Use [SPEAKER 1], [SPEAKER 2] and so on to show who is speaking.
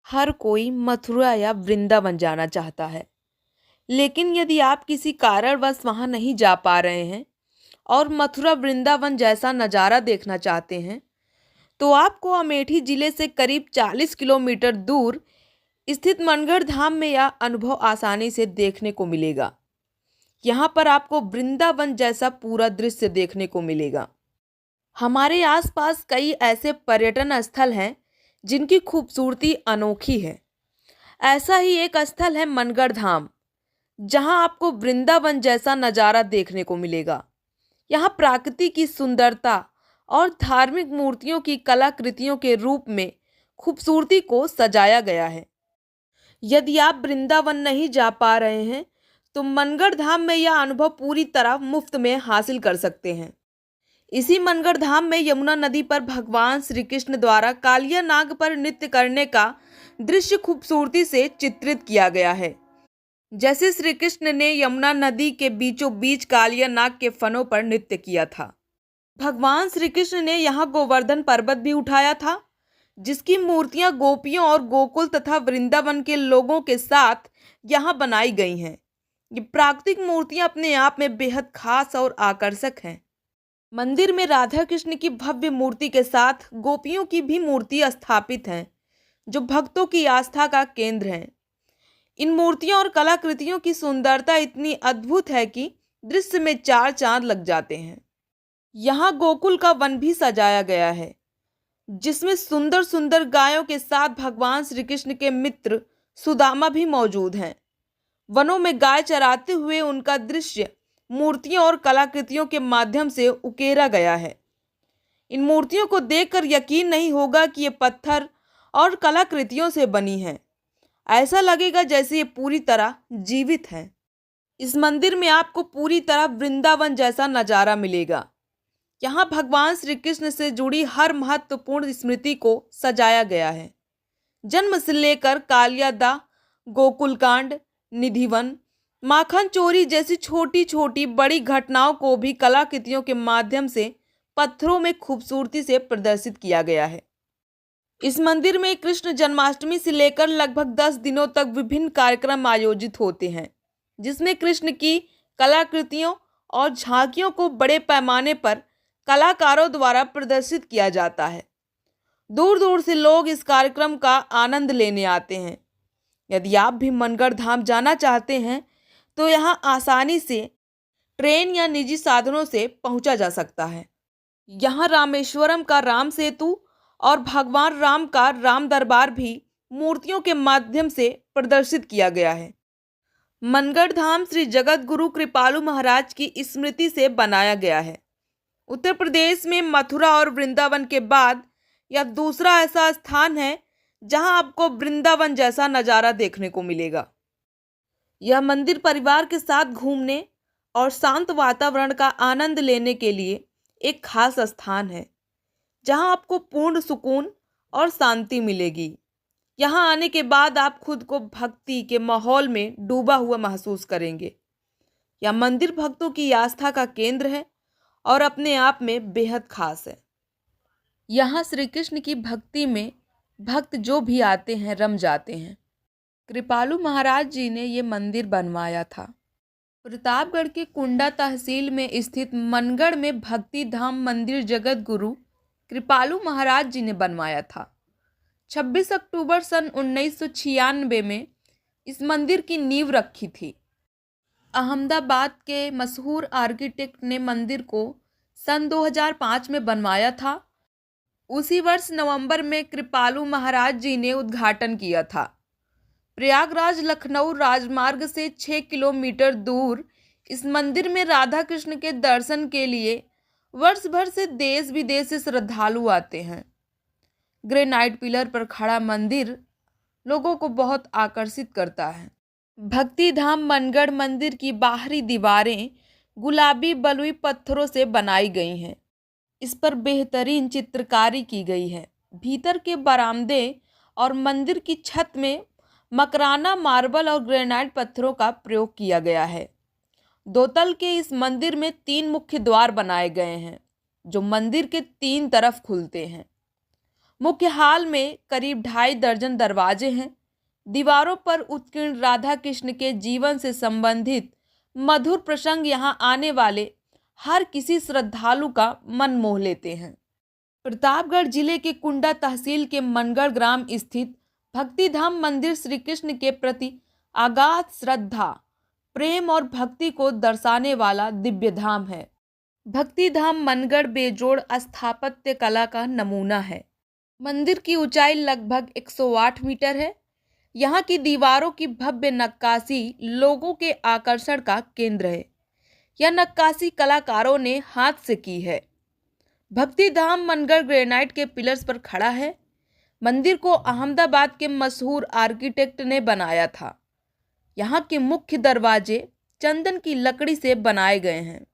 [SPEAKER 1] हर कोई मथुरा या वृंदावन जाना चाहता है। लेकिन यदि आप किसी कारणवश वहां नहीं जा पा रहे हैं और मथुरा वृंदावन जैसा नज़ारा देखना चाहते हैं, तो आपको अमेठी जिले से करीब 40 किलोमीटर दूर स्थित मनगढ़ धाम में यह अनुभव आसानी से देखने को मिलेगा। यहाँ पर आपको वृंदावन जैसा पूरा दृश्य देखने को मिलेगा। हमारे आसपास कई ऐसे पर्यटन स्थल हैं जिनकी खूबसूरती अनोखी है। ऐसा ही एक स्थल है मनगढ़ धाम, जहां आपको वृंदावन जैसा नज़ारा देखने को मिलेगा। यहाँ प्रकृति की सुंदरता और धार्मिक मूर्तियों की कलाकृतियों के रूप में खूबसूरती को सजाया गया है। यदि आप वृंदावन नहीं जा पा रहे हैं तो मनगढ़ धाम में यह अनुभव पूरी तरह मुफ्त में हासिल कर सकते हैं। इसी मनगढ़ धाम में यमुना नदी पर भगवान श्री कृष्ण द्वारा कालिया नाग पर नृत्य करने का दृश्य खूबसूरती से चित्रित किया गया है। जैसे श्री कृष्ण ने यमुना नदी के बीचों बीच कालिया नाग के फनों पर नृत्य किया था। भगवान श्री कृष्ण ने यहाँ गोवर्धन पर्वत भी उठाया था, जिसकी मूर्तियां गोपियों और गोकुल तथा वृंदावन के लोगों के साथ यहाँ बनाई गई हैं। ये प्राकृतिक मूर्तियां अपने आप में बेहद खास और आकर्षक हैं। मंदिर में राधा कृष्ण की भव्य मूर्ति के साथ गोपियों की भी मूर्ति स्थापित हैं, जो भक्तों की आस्था का केंद्र हैं। इन मूर्तियों और कलाकृतियों की सुंदरता इतनी अद्भुत है कि दृश्य में चार चांद लग जाते हैं। यहाँ गोकुल का वन भी सजाया गया है, जिसमें सुंदर सुंदर गायों के साथ भगवान श्री कृष्ण के मित्र सुदामा भी मौजूद हैं। वनों में गाय चराते हुए उनका दृश्य मूर्तियों और कलाकृतियों के माध्यम से उकेरा गया है। इन मूर्तियों को देखकर यकीन नहीं होगा कि ये पत्थर और कलाकृतियों से बनी हैं। ऐसा लगेगा जैसे ये पूरी तरह जीवित हैं। इस मंदिर में आपको पूरी तरह वृंदावन जैसा नज़ारा मिलेगा। यहाँ भगवान श्री कृष्ण से जुड़ी हर महत्वपूर्ण स्मृति को सजाया गया है। जन्म से लेकर कालियादा, गोकुलकांड, निधिवन, माखन चोरी जैसी छोटी छोटी बड़ी घटनाओं को भी कलाकृतियों के माध्यम से पत्थरों में खूबसूरती से प्रदर्शित किया गया है। इस मंदिर में कृष्ण जन्माष्टमी से लेकर लगभग 10 दिनों तक विभिन्न कार्यक्रम आयोजित होते हैं, जिसमें कृष्ण की कलाकृतियों और झांकियों को बड़े पैमाने पर कलाकारों द्वारा प्रदर्शित किया जाता है। दूर दूर से लोग इस कार्यक्रम का आनंद लेने आते हैं। यदि आप भी मनगढ़ धाम जाना चाहते हैं तो यहाँ आसानी से ट्रेन या निजी साधनों से पहुंचा जा सकता है। यहाँ रामेश्वरम का राम सेतु और भगवान राम का राम दरबार भी मूर्तियों के माध्यम से प्रदर्शित किया गया है। मनगढ़ धाम श्री जगत गुरु कृपालु महाराज की स्मृति से बनाया गया है। उत्तर प्रदेश में मथुरा और वृंदावन के बाद यह दूसरा ऐसा स्थान है जहां आपको वृंदावन जैसा नज़ारा देखने को मिलेगा। यह मंदिर परिवार के साथ घूमने और शांत वातावरण का आनंद लेने के लिए एक खास स्थान है, जहां आपको पूर्ण सुकून और शांति मिलेगी। यहां आने के बाद आप खुद को भक्ति के माहौल में डूबा हुआ महसूस करेंगे। यह मंदिर भक्तों की आस्था का केंद्र है और अपने आप में बेहद खास है। यहाँ श्री कृष्ण की भक्ति में भक्त जो भी आते हैं रम जाते हैं। कृपालु महाराज जी ने ये मंदिर बनवाया था। प्रतापगढ़ के कुंडा तहसील में स्थित मनगढ़ में भक्ति धाम मंदिर जगत गुरु कृपालु महाराज जी ने बनवाया था। 26 अक्टूबर सन 1996 में इस मंदिर की नींव रखी थी। अहमदाबाद के मशहूर आर्किटेक्ट ने मंदिर को सन 2005 में बनवाया था। उसी वर्ष नवंबर में कृपालु महाराज जी ने उद्घाटन किया था। प्रयागराज लखनऊ राजमार्ग से 6 किलोमीटर दूर इस मंदिर में राधा कृष्ण के दर्शन के लिए वर्ष भर से देश विदेश से श्रद्धालु आते हैं। ग्रेनाइट पिलर पर खड़ा मंदिर लोगों को बहुत आकर्षित करता है। भक्ति धाम मनगढ़ मंदिर की बाहरी दीवारें गुलाबी बलुई पत्थरों से बनाई गई हैं। इस पर बेहतरीन चित्रकारी की गई है। भीतर के बरामदे और मंदिर की छत में मकराना मार्बल और ग्रेनाइट पत्थरों का प्रयोग किया गया है। 2 तल के इस मंदिर में 3 मुख्य द्वार बनाए गए हैं, जो मंदिर के 3 तरफ खुलते हैं। मुख्य हाल में करीब 2.5 दर्जन दरवाजे हैं। दीवारों पर उत्कीर्ण राधा कृष्ण के जीवन से संबंधित मधुर प्रसंग यहाँ आने वाले हर किसी श्रद्धालु का मन मोह लेते हैं। प्रतापगढ़ जिले के कुंडा तहसील के मनगढ़ ग्राम स्थित भक्तिधाम मंदिर श्री कृष्ण के प्रति अगाध श्रद्धा, प्रेम और भक्ति को दर्शाने वाला दिव्य धाम है। भक्तिधाम मनगढ़ बेजोड़ स्थापत्य कला का नमूना है। मंदिर की ऊंचाई लगभग 108 मीटर है। यहाँ की दीवारों की भव्य नक्काशी लोगों के आकर्षण का केंद्र है। यह नक्काशी कलाकारों ने हाथ से की है। भक्तिधाम मनगढ़ ग्रेनाइट के पिलर्स पर खड़ा है। मंदिर को अहमदाबाद के मशहूर आर्किटेक्ट ने बनाया था। यहाँ के मुख्य दरवाजे चंदन की लकड़ी से बनाए गए हैं।